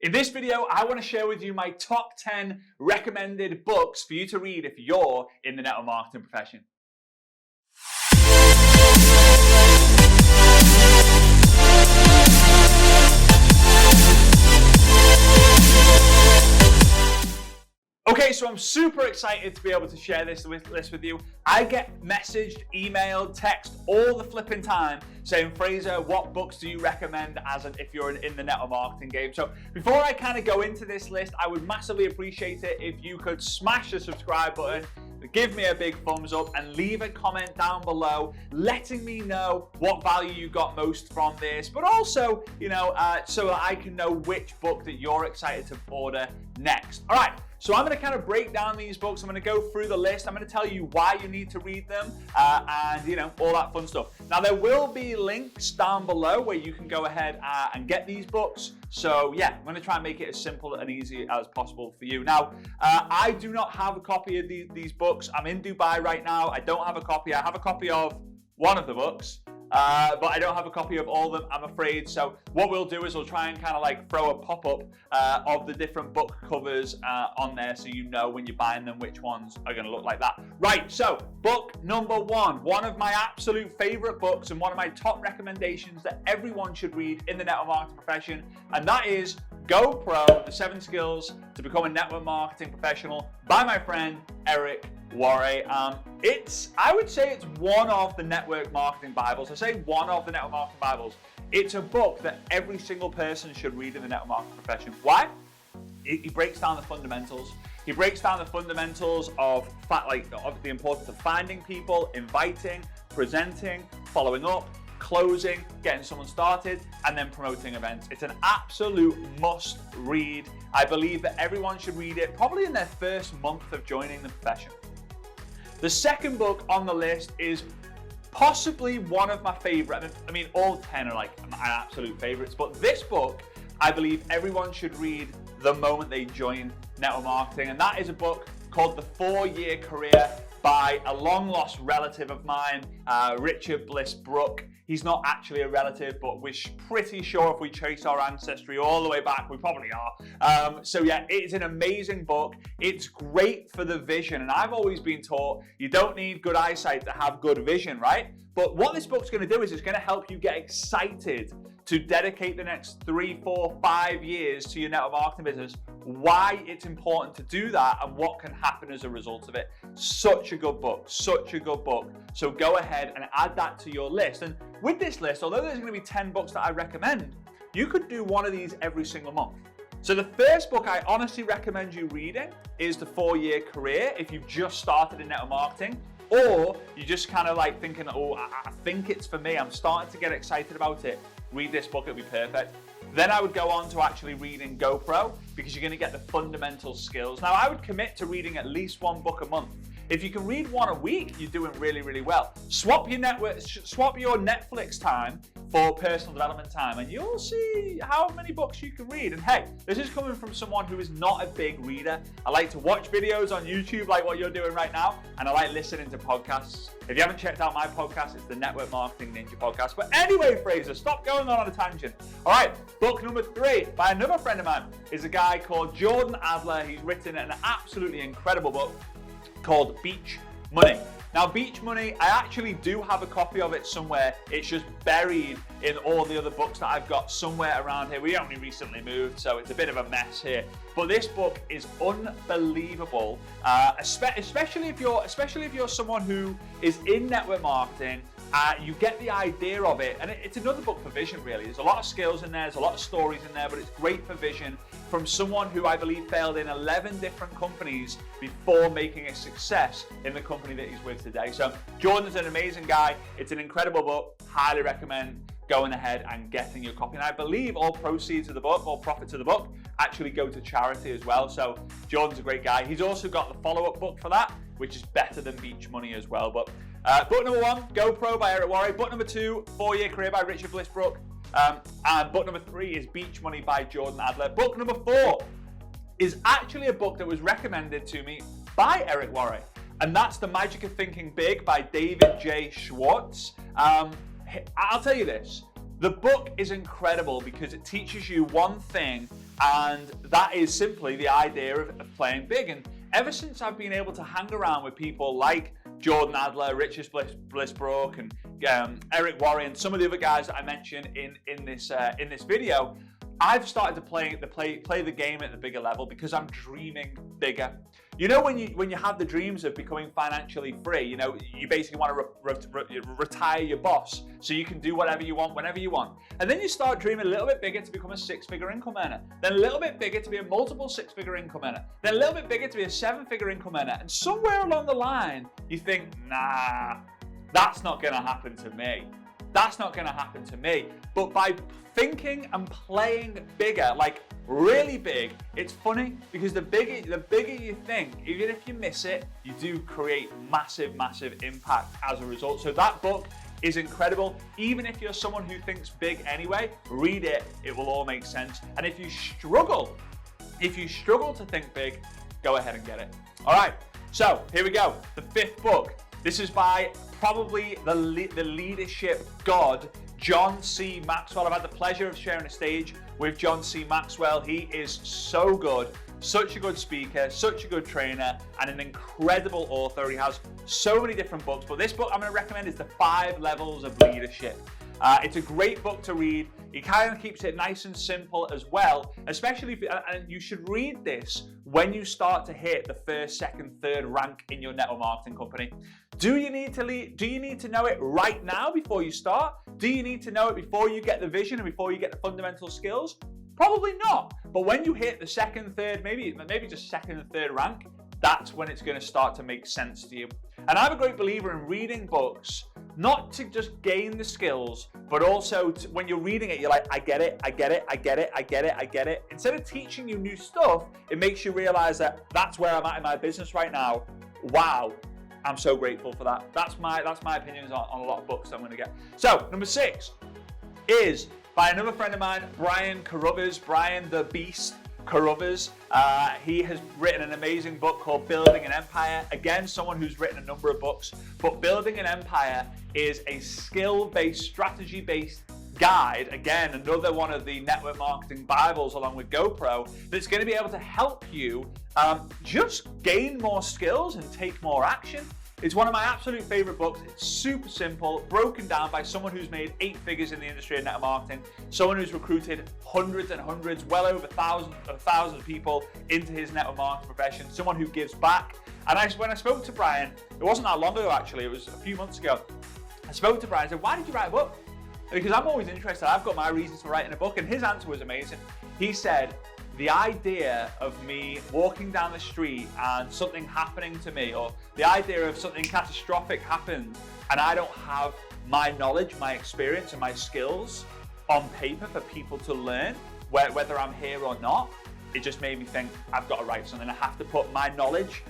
In this video, I want to share with you my top 10 recommended books for you to read if you're in the network marketing profession. Okay, so I'm super excited to be able to share this list with you. I get messaged, emailed, text all the flipping time saying, Frazer, what books do you recommend if you're in the network marketing game? So before I kind of go into this list, I would massively appreciate it if you could smash the subscribe button, give me a big thumbs up, and leave a comment down below letting me know what value you got most from this, but also, so that I can know which book that you're excited to order next. All right. So I'm going to kind of break down these books. I'm going to go through the list. I'm going to tell you why you need to read them and, all that fun stuff. Now, there will be links down below where you can go ahead and get these books. So, yeah, I'm going to try and make it as simple and easy as possible for you. Now, I do not have a copy of these books. I'm in Dubai right now. I don't have a copy. I have a copy of one of the books. But I don't have a copy of all of them, I'm afraid. So what we'll do is we'll try and kind of like throw a pop-up of the different book covers on there, so you know when you're buying them which ones are going to look like that. Right, so book number one of my absolute favorite books and one of my top recommendations that everyone should read in the network marketing profession, and that is Go Pro, The 7 Skills to Become a Network Marketing Professional by my friend, Eric Worre. I would say it's one of the network marketing Bibles. I say one of the network marketing Bibles. It's a book that every single person should read in the network marketing profession. Why? He breaks down the fundamentals. He breaks down the fundamentals of the importance of finding people, inviting, presenting, following up, closing, getting someone started, and then promoting events. It's an absolute must read. I believe that everyone should read it probably in their first month of joining the profession. The second book on the list is possibly one of my favorite. I mean, all 10 are like my absolute favorites, but this book, I believe everyone should read the moment they join network marketing, and that is a book called The 4-Year Career by a long-lost relative of mine, Bliss, Brooke. He's not actually a relative, but we're pretty sure if we trace our ancestry all the way back, we probably are. So yeah, it's an amazing book. It's great for the vision, and I've always been taught you don't need good eyesight to have good vision, right? But what this book's going to do is it's going to help you get excited to dedicate the next 3, 4, 5 years to your network marketing business, why it's important to do that, and what can happen as a result of it. Such a good book, such a good book. So go ahead and add that to your list. And with this list, although there's going to be 10 books that I recommend, you could do one of these every single month. So the first book I honestly recommend you reading is The 4-Year Career if you've just started in network marketing, or you're just kind of like thinking, oh, I think it's for me, I'm starting to get excited about it. Read this book, it'll be perfect. Then I would go on to actually reading Go Pro, because you're going to get the fundamental skills. Now, I would commit to reading at least one book a month. If you can read one a week, you're doing really, really well. Swap your Netflix time for personal development time, and you'll see how many books you can read. And hey, this is coming from someone who is not a big reader. I like to watch videos on YouTube like what you're doing right now, and I like listening to podcasts. If you haven't checked out my podcast, it's the Network Marketing Ninja Podcast. But anyway, Frazer, stop going on a tangent. All right, book number 3 by another friend of mine is a guy called Jordan Adler. He's written an absolutely incredible book called Beach Money. Now, Beach Money, I actually do have a copy of it somewhere. It's just buried in all the other books that I've got somewhere around here. We only recently moved, so it's a bit of a mess here. But this book is unbelievable, especially if you're someone who is in network marketing. You get the idea of it, and it's another book for vision, really. There's a lot of skills in there, there's a lot of stories in there, but it's great for vision from someone who I believe failed in 11 different companies before making a success in the company that he's with today. So Jordan's an amazing guy. It's an incredible book. Highly recommend going ahead and getting your copy. And I believe all proceeds of the book, all profits of the book, actually go to charity as well. So Jordan's a great guy. He's also got the follow-up book for that, which is better than Beach Money as well. But book number 1, Go Pro by Eric Worre. Book number 2, 4-Year Career by Bliss, Brooke. And book number 3 is Beach Money by Jordan Adler. Book number 4 is actually a book that was recommended to me by Eric Worre, and that's The Magic of Thinking Big by David J. Schwartz. I'll tell you this, the book is incredible because it teaches you one thing And that is simply the idea of playing big. And ever since I've been able to hang around with people like Jordan Adler, Richard Bliss, Brooke, and Eric Worre, and some of the other guys that I mentioned in this video, I've started to play the game at the bigger level because I'm dreaming bigger. You know, when you have the dreams of becoming financially free, you know, you basically want to retire your boss so you can do whatever you want whenever you want. And then you start dreaming a little bit bigger to become a 6-figure income earner. Then a little bit bigger to be a multiple 6-figure income earner. Then a little bit bigger to be a 7-figure income earner. And somewhere along the line, you think, nah, that's not going to happen to me. That's not going to happen to me. But by thinking and playing bigger, like really big, it's funny because the bigger you think, even if you miss it, you do create massive impact as a result. So that book is incredible. Even if you're someone who thinks big anyway, read it. It will all make sense. And if you struggle to think big, go ahead and get it. All right. So here we go. The 5th book. This is by probably the leadership god, John C. Maxwell. I've had the pleasure of sharing a stage with John C. Maxwell. He is so good, such a good speaker, such a good trainer, and an incredible author. He has so many different books, but this book I'm going to recommend is The 5 Levels of Leadership. It's a great book to read. He kind of keeps it nice and simple as well, especially and you should read this when you start to hit the 1st, 2nd, 3rd rank in your network marketing company. Do you need to lead? Do you need to know it right now before you start? Do you need to know it before you get the vision and before you get the fundamental skills? Probably not. But when you hit the 2nd, 3rd, maybe just 2nd and 3rd rank, that's when it's going to start to make sense to you. And I'm a great believer in reading books, not to just gain the skills, but also when you're reading it, you're like, I get it. Instead of teaching you new stuff, it makes you realize that that's where I'm at in my business right now. Wow, I'm so grateful for that. That's my opinions on a lot of books that I'm going to get. So number 6 is by another friend of mine, Brian Carruthers, Brian the Beast Carruthers. He has written an amazing book called Building an Empire. Again, someone who's written a number of books, but Building an Empire is a skill-based, strategy-based guide. Again, another one of the network marketing Bibles along with GoPro that's going to be able to help you just gain more skills and take more action. It's one of my absolute favorite books. It's super simple, broken down by someone who's made 8 figures in the industry of network marketing, someone who's recruited hundreds and hundreds, well over thousands of people into his network marketing profession, someone who gives back. And when I spoke to Brian, it wasn't that long ago actually, it was a few months ago, I spoke to Brian and said, why did you write a book? Because I'm always interested, I've got my reasons for writing a book, and his answer was amazing. He said, the idea of me walking down the street and something happening to me, or the idea of something catastrophic happens and I don't have my knowledge, my experience and my skills on paper for people to learn, whether I'm here or not, it just made me think I've got to write something. I have to put my knowledge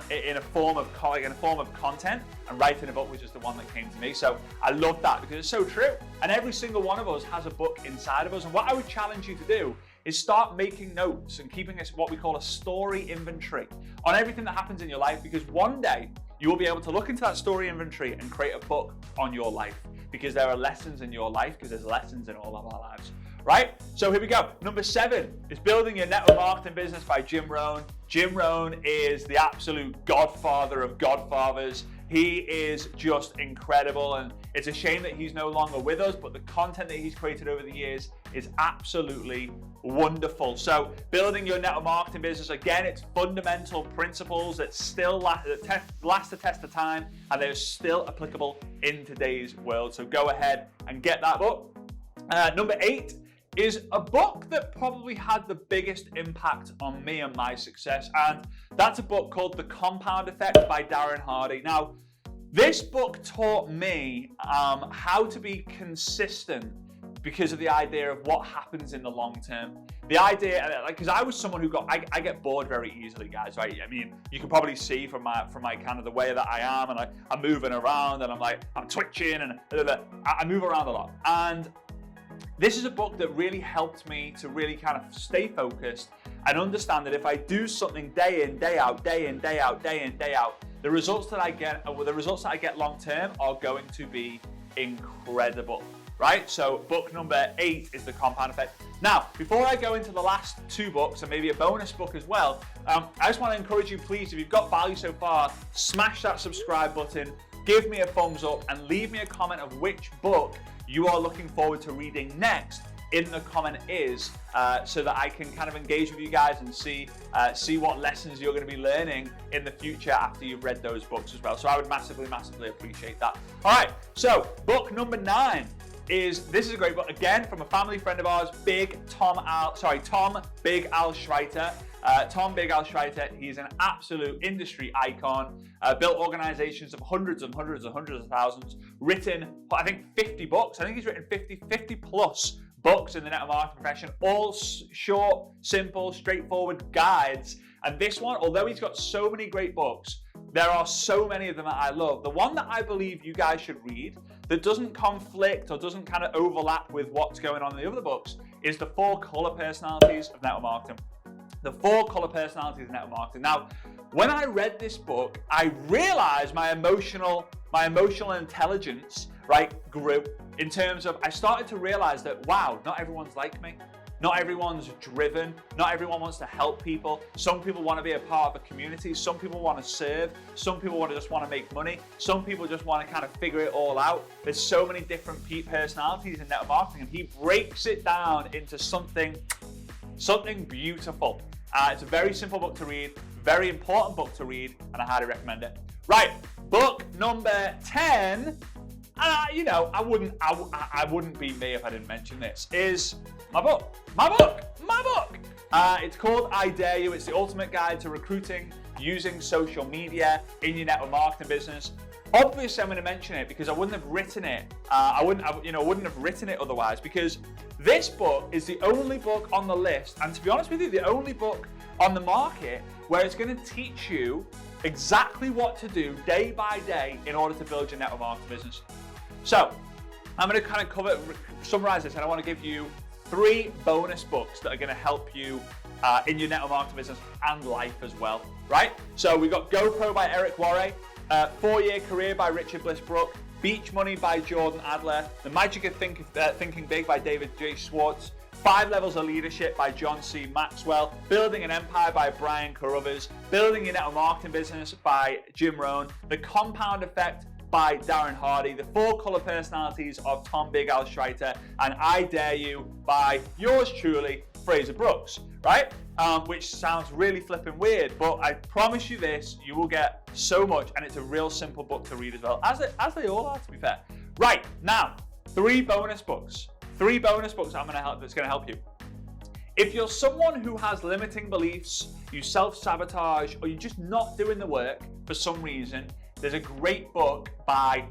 in a form of content, and writing a book was just the one that came to me. So I love that because it's so true. And every single one of us has a book inside of us. And what I would challenge you to do is start making notes and keeping what we call a story inventory on everything that happens in your life, because one day you will be able to look into that story inventory and create a book on your life, because there are lessons in your life, because there's lessons in all of our lives, right? So here we go. Number 7 is Building Your Network Marketing Business by Jim Rohn. Jim Rohn is the absolute godfather of godfathers. He is just incredible, and it's a shame that he's no longer with us, but the content that he's created over the years is absolutely wonderful. So Building Your Network Marketing Business, again, it's fundamental principles that still last the test of time, and they're still applicable in today's world. So go ahead and get that book. Number 8 is a book that probably had the biggest impact on me and my success, and that's a book called The Compound Effect by Darren Hardy. Now, this book taught me how to be consistent because of the idea of what happens in the long term. The idea, because I was someone who I get bored very easily, guys, right? I mean, you can probably see from my kind of the way that I am, and I'm moving around, and I'm twitching, and I move around a lot. And this is a book that really helped me to really kind of stay focused and understand that if I do something day in, day out, the results that I get long term are going to be incredible. right? So book number 8 is The Compound Effect. Now, before I go into the last 2 books and maybe a bonus book as well, I just want to encourage you, please, if you've got value so far, smash that subscribe button, give me a thumbs up, and leave me a comment of which book you are looking forward to reading next in the comment so that I can kind of engage with you guys and see what lessons you're going to be learning in the future after you've read those books as well. So I would massively appreciate that. All right, so book number 9 this is a great book, again, from a family friend of ours, Tom Big Al Schreiter. Tom Big Al Schreiter, he's an absolute industry icon, built organizations of hundreds of thousands, written, I think, 50 books. I think he's written 50 plus books in the network marketing profession, all short, simple, straightforward guides. And this one, although he's got so many great books, there are so many of them that I love. The one that I believe you guys should read that doesn't conflict or doesn't kind of overlap with what's going on in the other books is The 4 Color Personalities of Network Marketing. The 4 Color Personalities of Network Marketing. Now, when I read this book, I realized my emotional intelligence, right, grew in terms of I started to realize that, wow, not everyone's like me. Not everyone's driven. Not everyone wants to help people. Some people want to be a part of a community. Some people want to serve. Some people just want to make money. Some people just want to kind of figure it all out. There's so many different personalities in network marketing, and he breaks it down into something beautiful. It's a very simple book to read, very important book to read, and I highly recommend it. Right, book number 10. I wouldn't be me if I didn't mention this. Is my book. It's called I Dare You. It's the ultimate guide to recruiting using social media in your network marketing business. Obviously, I'm going to mention it because I wouldn't have written it. I wouldn't have written it otherwise, because this book is the only book on the list, and to be honest with you, the only book on the market where it's going to teach you exactly what to do day by day in order to build your network marketing business. So I'm going to kind of summarize this, and I want to give you 3 bonus books that are going to help you in your network marketing business and life as well, right? So we've got GoPro by Eric Worre, 4-Year Career by Richard Bliss Brooke, Beach Money by Jordan Adler, The Magic of Thinking Big by David J. Schwartz, 5 Levels of Leadership by John C. Maxwell, Building an Empire by Brian Carruthers, Building Your Network Marketing Business by Jim Rohn, The Compound Effect by Darren Hardy, The 4 Color Personalities of Tom Big Al Schreiter, and I Dare You by yours truly, Frazer Brookes, right? Which sounds really flipping weird, but I promise you this, you will get so much, and it's a real simple book to read as well, as they all are, to be fair. Right, now, 3 bonus books. 3 bonus books that's going to help you. If you're someone who has limiting beliefs, you self-sabotage, or you're just not doing the work for some reason, there's a great book by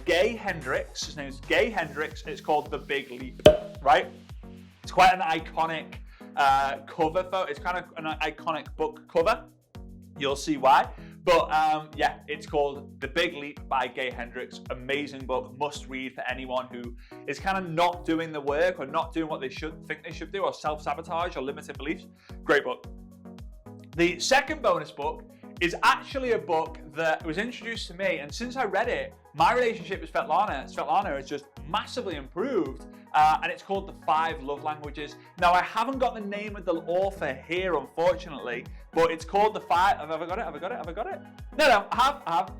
Gay Hendricks. His name is Gay Hendricks. It's called The Big Leap, right? It's quite an iconic cover photo. It's kind of an iconic book cover. You'll see why. But yeah, it's called The Big Leap by Gay Hendricks. Amazing book, must read for anyone who is kind of not doing the work or not doing what they think they should do, or self-sabotage or limited beliefs. Great book. The second bonus book is actually a book that was introduced to me, and since I read it, my relationship with Svetlana has just massively improved, and it's called The 5 Love Languages. Now, I haven't got the name of the author here, unfortunately, but it's called The 5, have I got it? No, I have.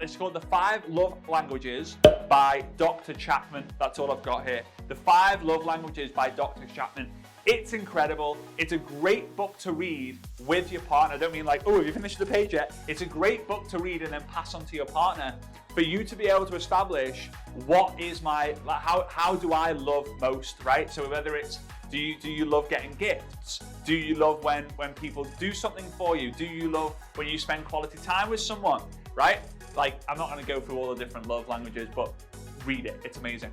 It's called The 5 Love Languages by Dr. Chapman. That's all I've got here. The 5 Love Languages by Dr. Chapman. It's incredible. It's a great book to read with your partner. I don't mean like, oh, have you finished the page yet? It's a great book to read and then pass on to your partner for you to be able to establish what is how do I love most, right? So whether it's, do you love getting gifts? Do you love when people do something for you? Do you love when you spend quality time with someone, right? Like, I'm not going to go through all the different love languages, but read it. It's amazing.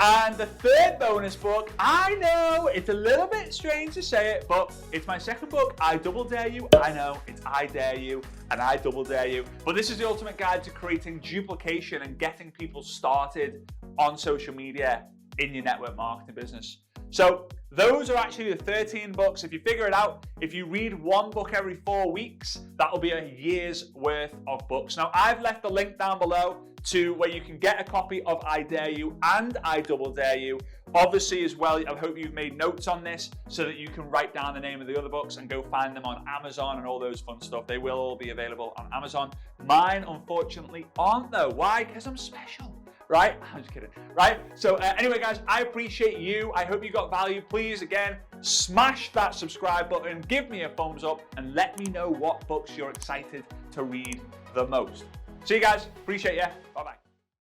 And the third bonus book, I know it's a little bit strange to say it, but it's my second book, I Double Dare You. I know, it's I Dare You and I Double Dare You. But this is the ultimate guide to creating duplication and getting people started on social media in your network marketing business. So those are actually the 13 books. If you figure it out, if you read one book every 4 weeks, that'll be a year's worth of books. Now, I've left the link down below to where you can get a copy of I Dare You and I Double Dare You. Obviously, as well, I hope you've made notes on this so that you can write down the name of the other books and go find them on Amazon and all those fun stuff. They will all be available on Amazon. Mine, unfortunately, aren't though. Why? Because I'm special. Right? I'm just kidding. Right? So anyway, guys, I appreciate you. I hope you got value. Please, again, smash that subscribe button, give me a thumbs up, and let me know what books you're excited to read the most. See you guys. Appreciate you. Bye-bye.